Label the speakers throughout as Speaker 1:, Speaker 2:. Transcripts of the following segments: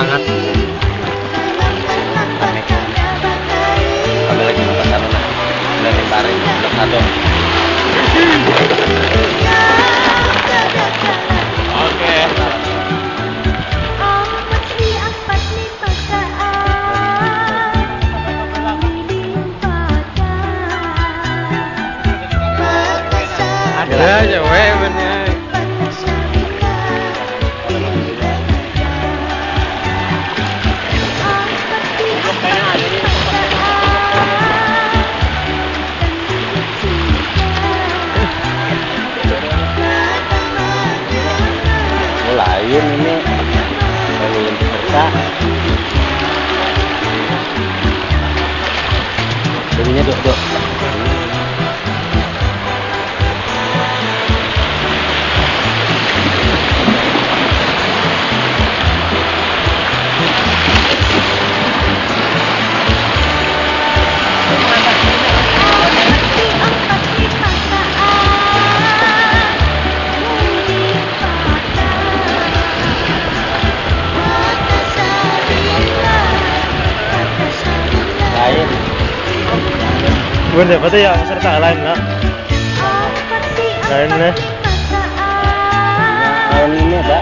Speaker 1: semangat.
Speaker 2: Kami lagi di pasar lah. Dari Taring, Blok Sado.
Speaker 1: Oke. Ada cewek bener.
Speaker 2: Lain ini lain peserta jadinya dok lain
Speaker 1: Gue dapat ya peserta lain nggak? Lain nih.
Speaker 2: lain ini ada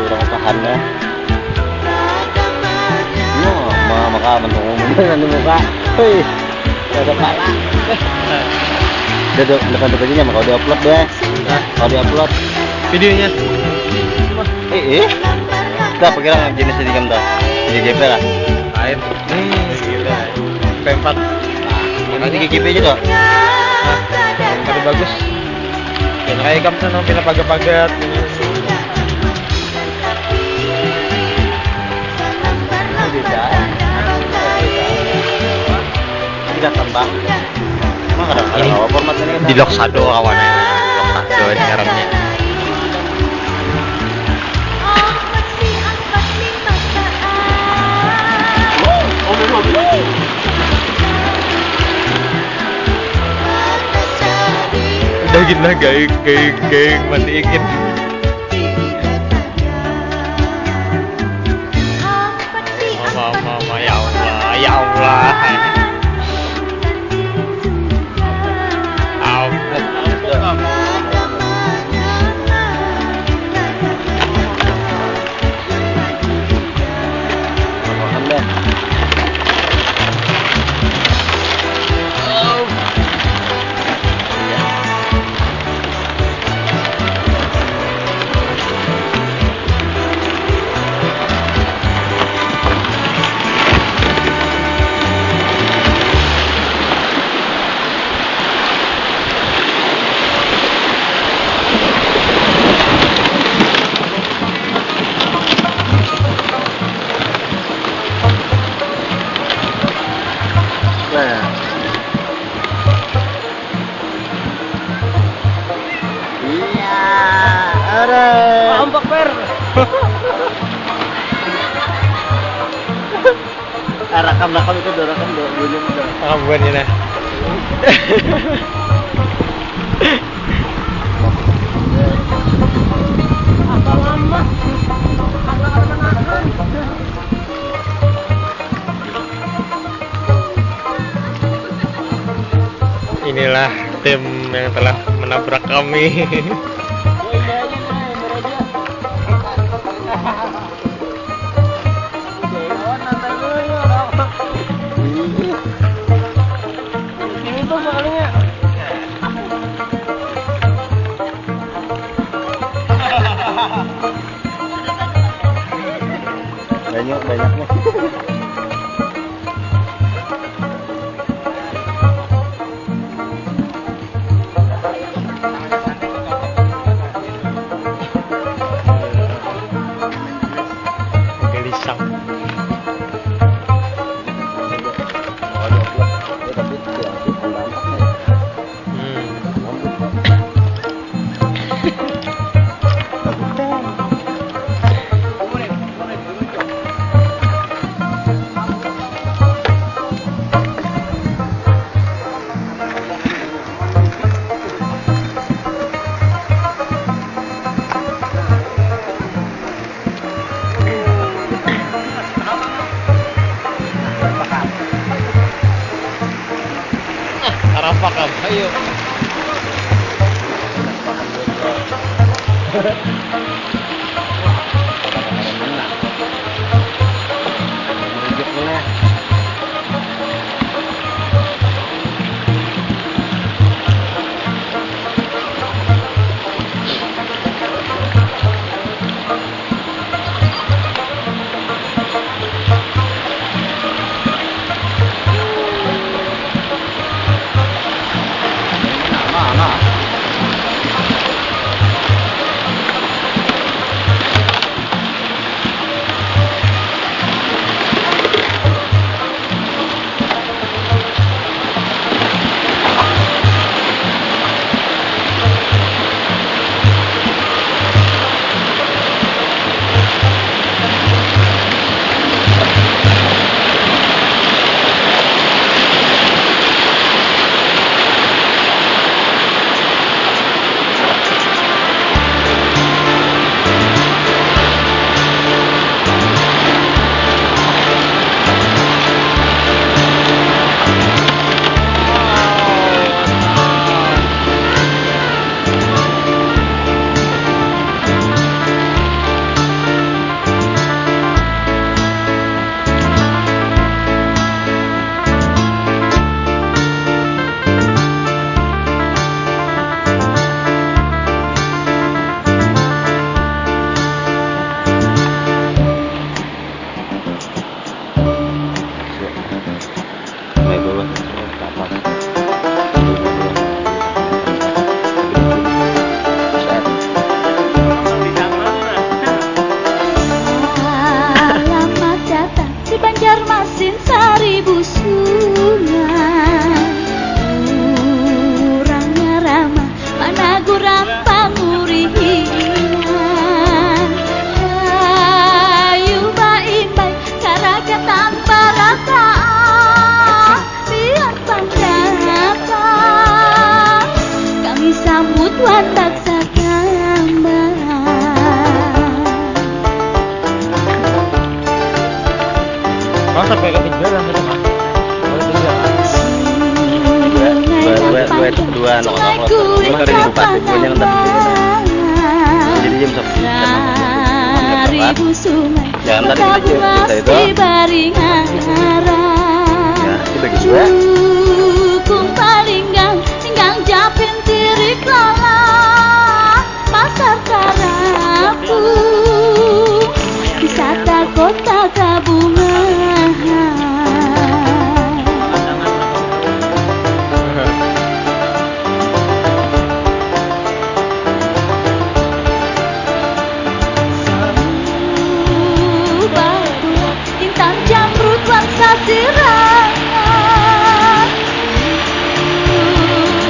Speaker 2: orang tahannya maka menunggu di muka hei ada pala udah depan-depannya maka udah upload deh kalau di upload
Speaker 1: Videonya.
Speaker 2: udah perkiraan jenisnya di gambar di GP lah
Speaker 1: Lain. Gila. P4.
Speaker 2: ini di GP aja dok
Speaker 1: Kado bagus. Kayak kamu sana pila pagat-pagat.
Speaker 2: tidak tambah emang ada
Speaker 1: Ini
Speaker 2: format ini kan
Speaker 1: Di Loksado kawannya. Loksado caranya. Udah gila gaing matiin. Mama ya Allah ya Allah.
Speaker 2: makan deh iya ada
Speaker 1: Ombak per.
Speaker 2: rakam itu udah rakam belum udah
Speaker 1: Bukan ini. Inilah tim yang telah menabrak kami.
Speaker 2: banyaknya
Speaker 1: Gelisang. Apa kamu? Ayo.
Speaker 3: Banjarmasin 1000 sungai, kurangnya ramah mana gurang pangurihan. Ayu baik-baik karakatan parataan, biar pandatang kami sambut wandak sakambang.
Speaker 1: Sampai ke pinggiran itu mah.
Speaker 2: Dua nongkrong cuma hari ini buka semuanya jadi jam 10 jangan tadi kita itu ya kita gitu ya
Speaker 3: palinggang tinggang japin tirik lala pasar Karapu wisata kota Kabungan. Intan jamrut warsa sirangan,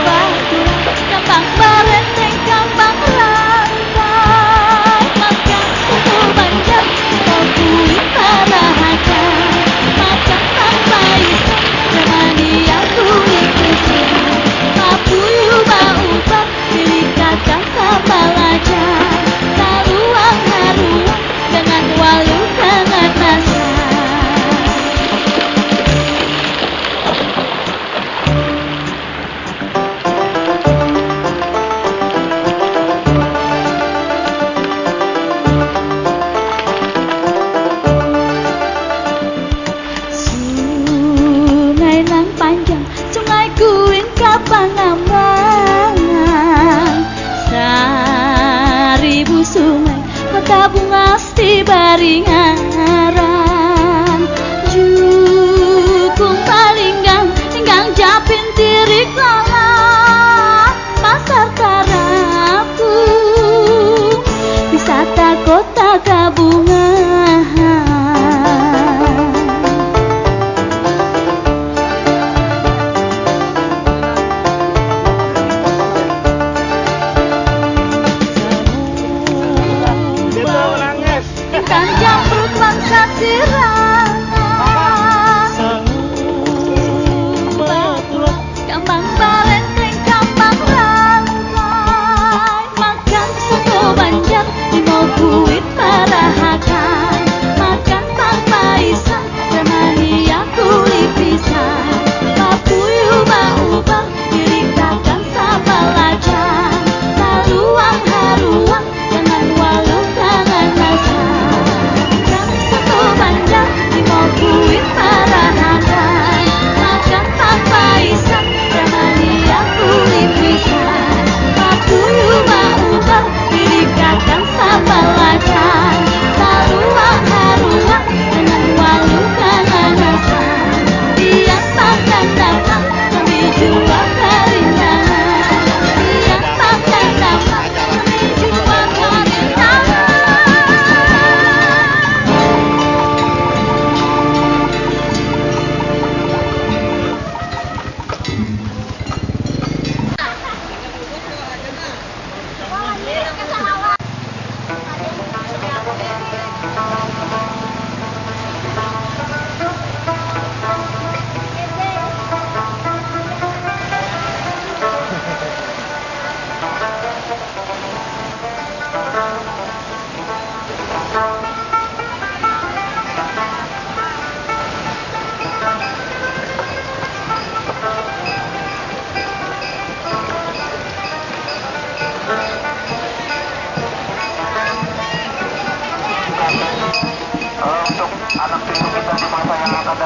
Speaker 3: batu kembang barenteng kembang rantai, makan soto Banjar kebui para haja, makan tanpa ikan temani aku ikut papuyu baubat pilih kacang kapal aja, taruang haruang dengan walu hangat rasa. Sungai nang panjang, sungai kuin kapangambangan, 1000 sungai kota bunga di baringaran, jukung palinggang tinggang japin tirik lala pasar Karapu wisata kota Kabungan. Intan jamrut bangsa sirangan, kambang barenteng kambang rantai, makan soto Banjar di mau buit para hati.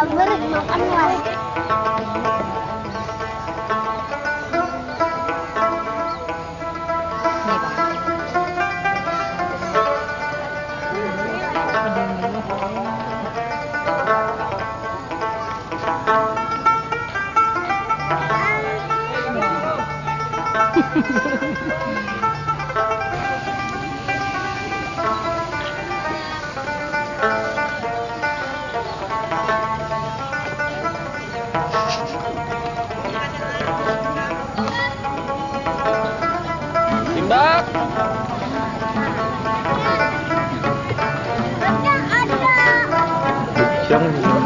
Speaker 4: gambar makan lah.
Speaker 2: Timbak.
Speaker 4: Ada.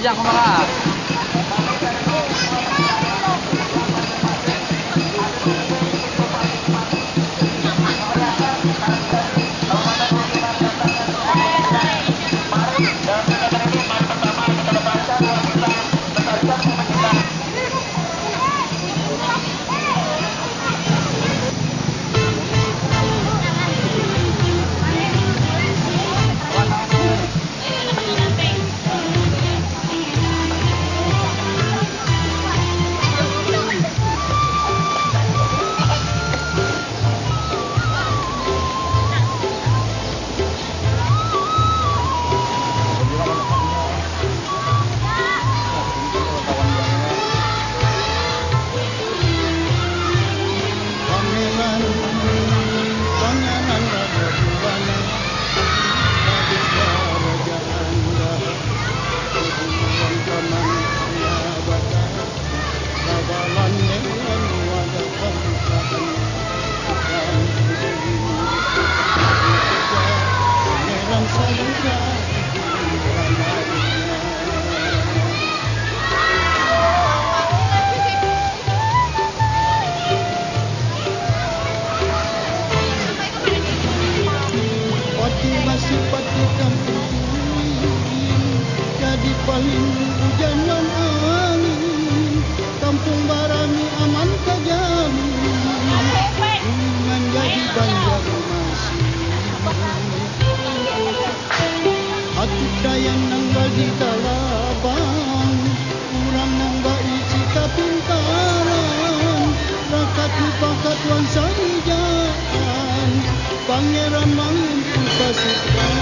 Speaker 5: Ujang kumaha.
Speaker 6: Pati kampung jadi paling hujanan angin, kampung Barami aman kajamin dengan jadi Banjarmasin. Atuk dayang nanggal di Talabang, urang nanggal isi kapintaran, rakat lupakat wan sarijaan, pangeran mangin pasukan.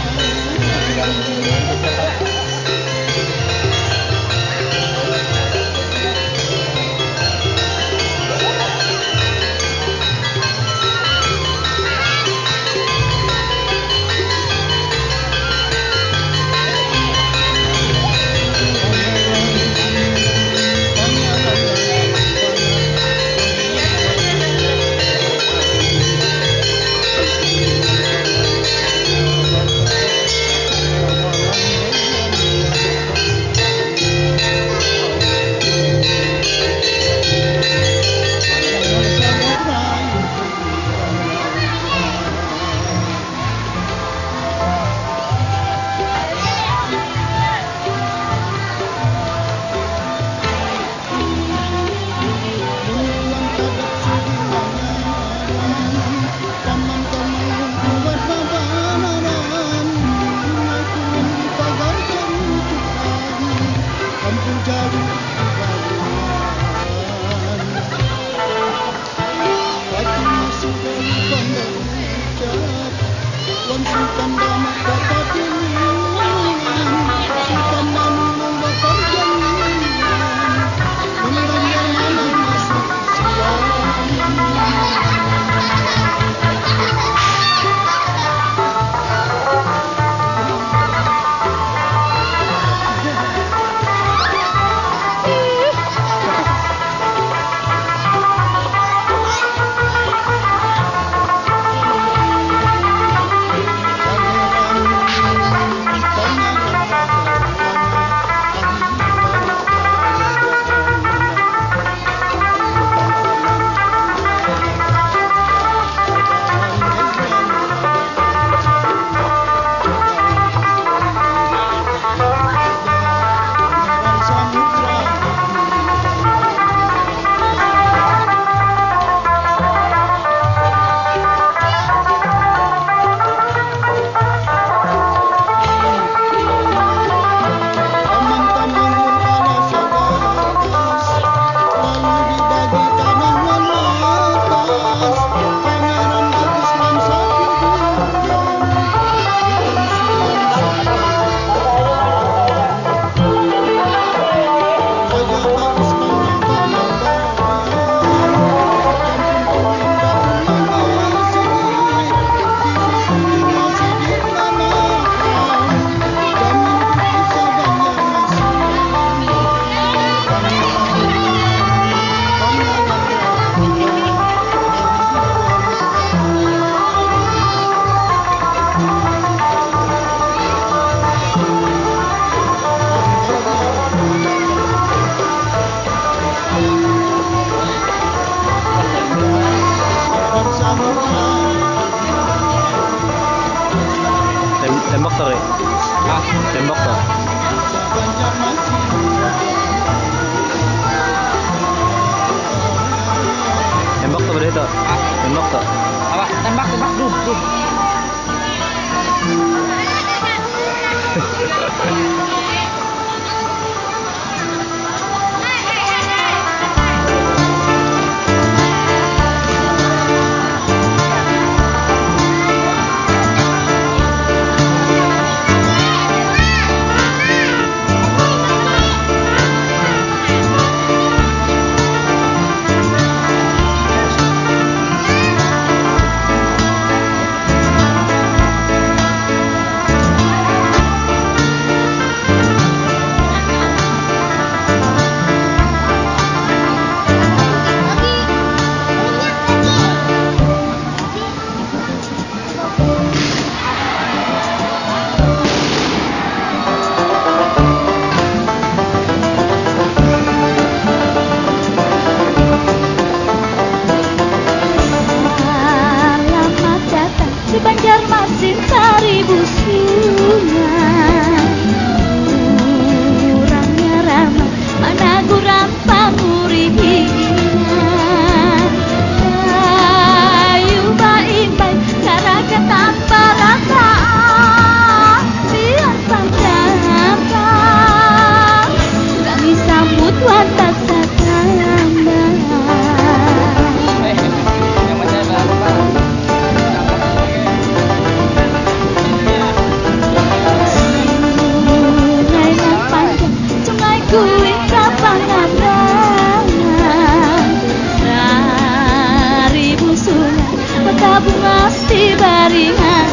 Speaker 3: mesti baringan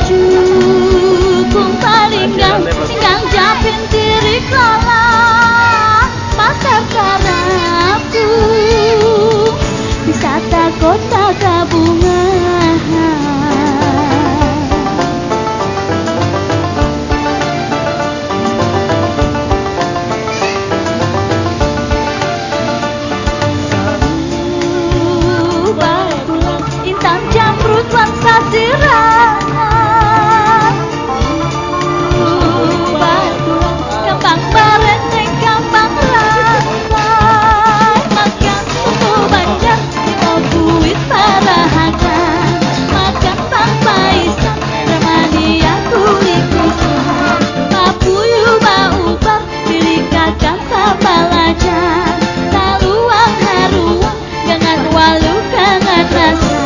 Speaker 3: Jukung palinggang Singgang japin tirik lola Pasar Karapu Wisata kota Kabungan Bangsa sirangan Kembang barenteng kembang ramai Makan soto banjar Mau duit parahakan Makan bang paisan Ramania kulit kusam Papuyu baubar Pilih kakak sabalajan Saluang haruang Gangan walu kangen rasa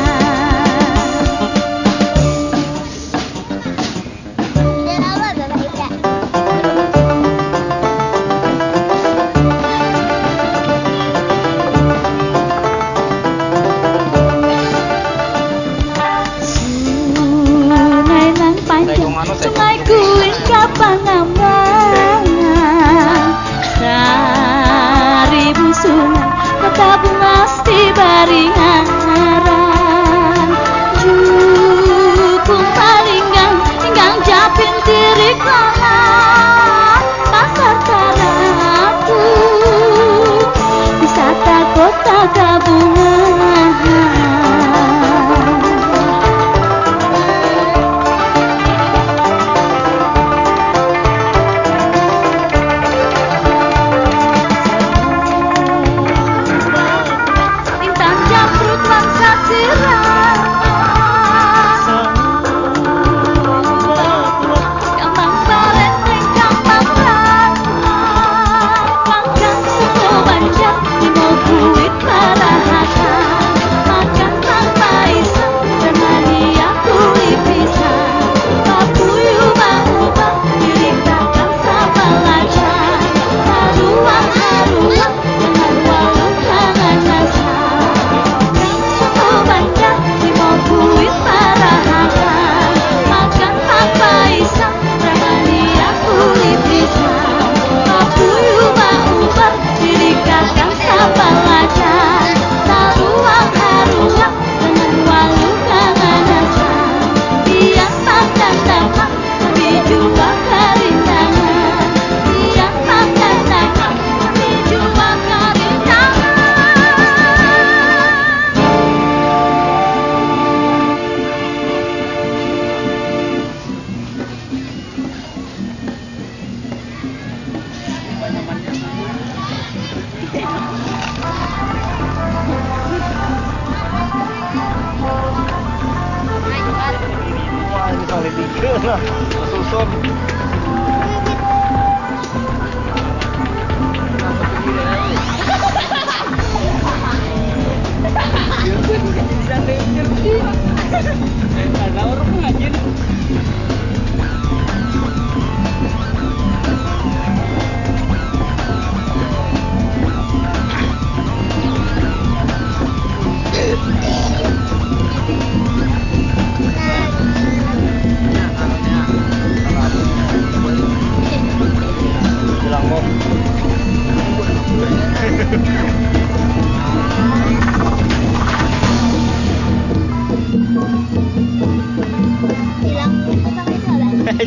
Speaker 3: Sungai Kuin Kapangambang Seribu sungai Kota Bungasti Baringan Jukung Palinggang Hinggang Japin Tirik Lala Pasar Karapu Wisata Kota Kabungan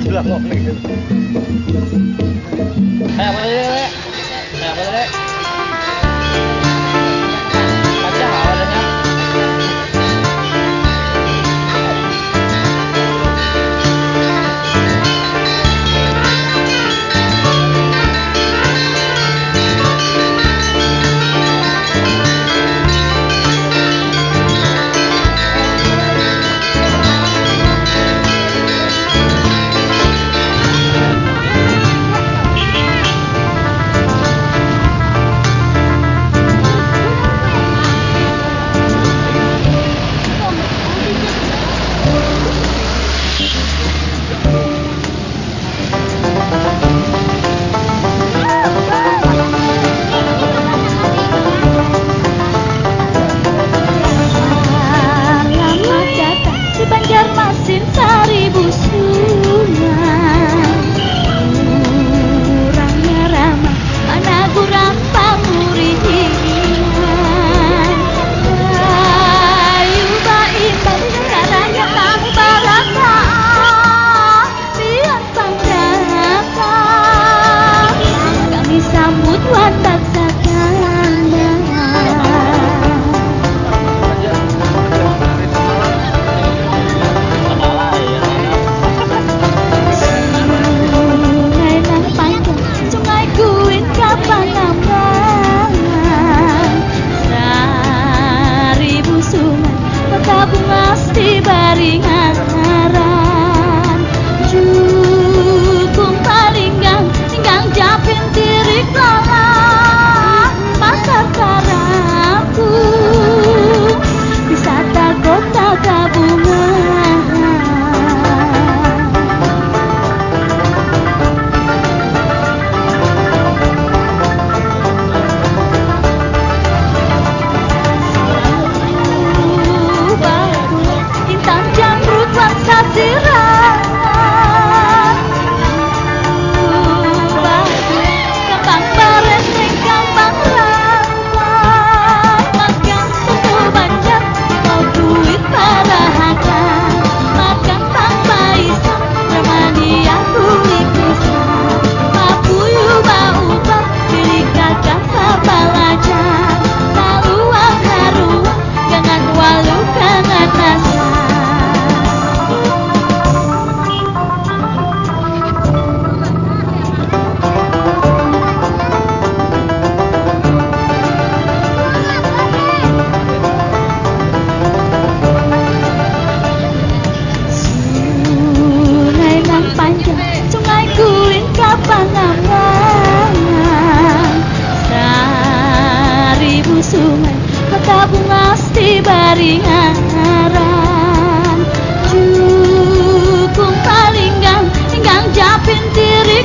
Speaker 5: Jelang ngomong gitu. Kayak apa deh? Kayak apa deh? Baca awalnya.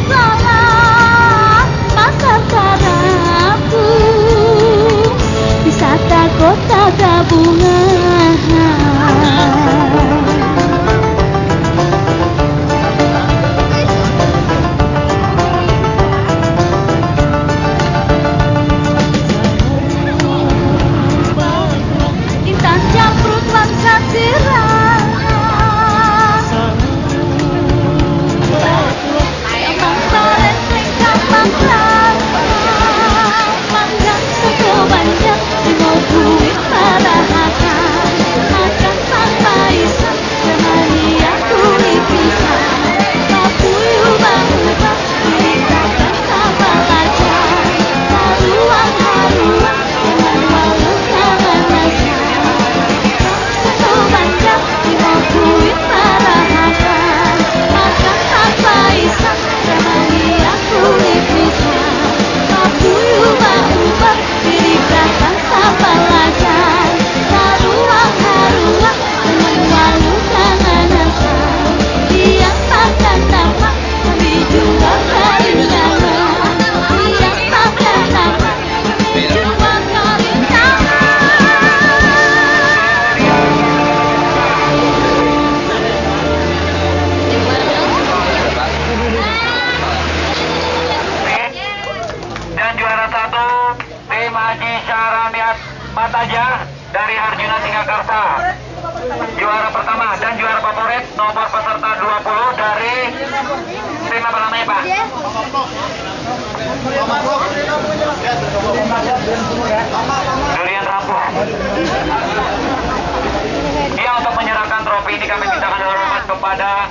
Speaker 3: kala pasar Tarapu, wisata kota gabungan. Intan Jamrut Bangsa Sirang, Kambang Barenteng, Kambang Kelapa, Manggang Soto Banjar, Limau Buih Parahakan, Makan Papaisan, Remania Kulit Pisang, Papuyu Bang-Ubah, Diritakan Sabalajan, Haruang-haruang, jangan malu jangan rasa. Soto Banjar, Limau Buih Parahakan, Makan Papaisan, Remania Kulit Pisang, Papuyu Bang-Ubah, Diritakan Sabalajan, Haruang-haruang, jangan malu jangan rasa. Yang makan tamak, kami juga karindangan. Yang makan tamak, kami juga karindangan.
Speaker 7: Dan juara 1 tim Haji Syaramiat Mataja dari Arjuna Singgakarsa. Juara pertama dan juara favorit nomor peserta 20 dari tim apa namanya Pak? Durian Rampung. Ya, untuk menyerahkan trofi ini kami mintakan hormat kepada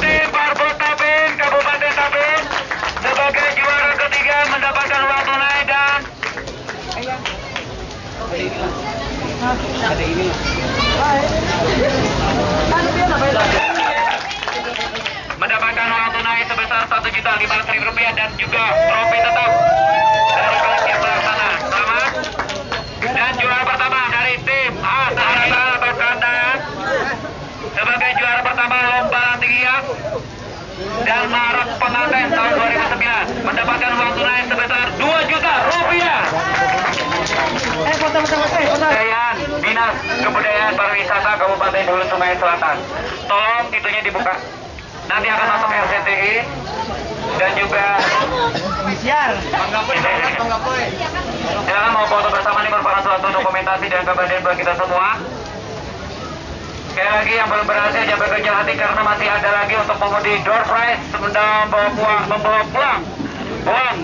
Speaker 7: tim Parbo Tabin Kabupaten Tabin sebagai juara ketiga mendapatkan uang tunai dan mendapatkan uang tunai sebesar Rp1.500.000 dan juga trofi tetap dari panitia pelaksana. Selamat. Dan juara pertama dari tim A Saharata atau Kandan sebagai juara pertama lomba tinggiak dan marak pengantin tahun 2009 mendapatkan uang tunai sebesar Rp2 juta. Kebudayaan Dinas Kebudayaan Pariwisata Kabupaten Hulu Sungai Selatan. Tolong itunya dibuka. Nanti akan masuk RCTI dan juga silakan mau foto bersama, ini merupakan suatu dokumentasi dan kebahagiaan bagi kita semua. Sekali lagi yang belum berhasil jangan berkecil hati karena masih ada lagi untuk mengundi door prize, membawa pulang uang.